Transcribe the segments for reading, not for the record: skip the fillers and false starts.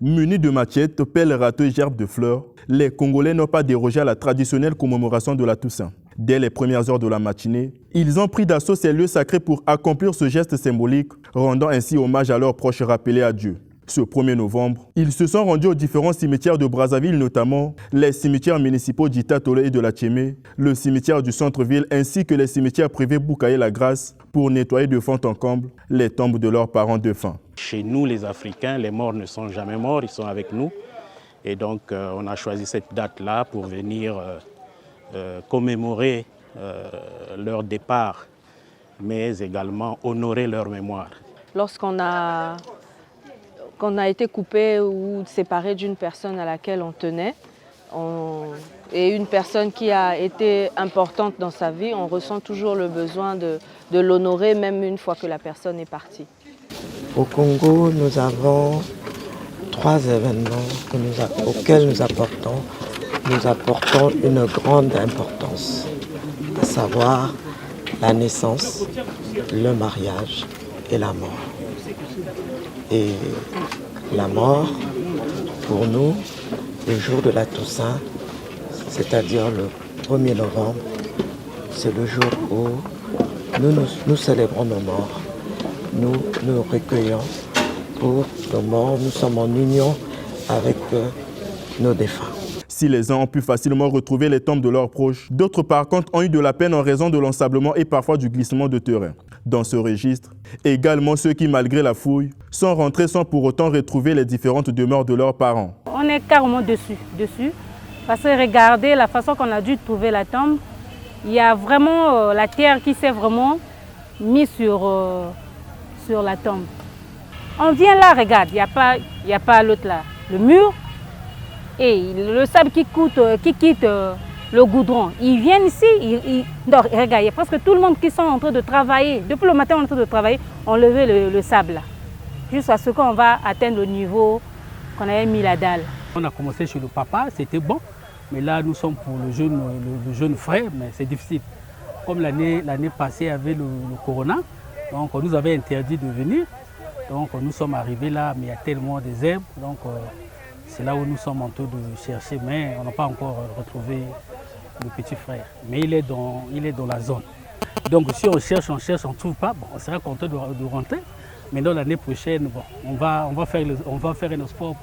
Munis de machettes, pelles, râteaux et gerbes de fleurs, les Congolais n'ont pas dérogé à la traditionnelle commémoration de la Toussaint. Dès les premières heures de la matinée, ils ont pris d'assaut ces lieux sacrés pour accomplir ce geste symbolique, rendant ainsi hommage à leurs proches rappelés à Dieu. Ce 1er novembre, ils se sont rendus aux différents cimetières de Brazzaville, notamment les cimetières municipaux d'Itatolé et de la Tchémé, le cimetière du centre-ville ainsi que les cimetières privés Boukaï-la-Grâce pour nettoyer de fond en comble les tombes de leurs parents défunts. Chez nous, les Africains, les morts ne sont jamais morts, ils sont avec nous. Et donc, on a choisi cette date-là pour venir commémorer leur départ, mais également honorer leur mémoire. Lorsqu'on a été coupé ou séparé d'une personne à laquelle on tenait, et une personne qui a été importante dans sa vie, on ressent toujours le besoin de l'honorer, même une fois que la personne est partie. Au Congo, nous avons 3 événements auxquels nous apportons une grande importance, à savoir la naissance, le mariage et la mort. Et la mort, pour nous, le jour de la Toussaint, c'est-à-dire le 1er novembre, c'est le jour où nous célébrons nos morts. Nous nous recueillons pour nos morts, nous sommes en union avec nos défunts. Si les uns ont pu facilement retrouver les tombes de leurs proches, d'autres par contre ont eu de la peine en raison de l'ensablement et parfois du glissement de terrain. Dans ce registre, également ceux qui, malgré la fouille, sont rentrés sans pour autant retrouver les différentes demeures de leurs parents. On est carrément dessus, parce que regardez la façon qu'on a dû trouver la tombe, il y a vraiment la terre qui s'est vraiment mise sur la tombe. On vient là, regarde, il n'y a pas l'autre là, le mur et le sable qui quitte le goudron. Ils viennent ici, non, regarde, il y a presque tout le monde qui sont en train de travailler. Depuis le matin, on est en train de travailler, on levait le sable là, jusqu'à ce qu'on va atteindre le niveau qu'on avait mis la dalle. On a commencé chez le papa, c'était bon, mais là nous sommes pour le jeune frère, mais c'est difficile. Comme l'année passée avec le corona, donc on nous avait interdit de venir, donc nous sommes arrivés là, mais il y a tellement des herbes, donc c'est là où nous sommes en train de chercher, mais on n'a pas encore retrouvé le petit frère. Mais il est dans la zone. Donc si on cherche, on ne trouve pas, bon, on sera content de rentrer. Mais dans l'année prochaine, bon, on va faire un sport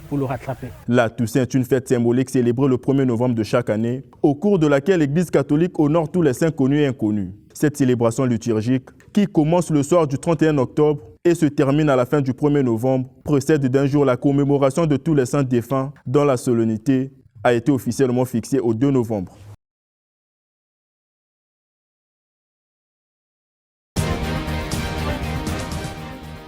pour le rattraper. La Toussaint est une fête symbolique célébrée le 1er novembre de chaque année, au cours de laquelle l'Église catholique honore tous les saints connus et inconnus. Cette célébration liturgique, qui commence le soir du 31 octobre et se termine à la fin du 1er novembre, précède d'un jour la commémoration de tous les saints défunts dont la solennité a été officiellement fixée au 2 novembre.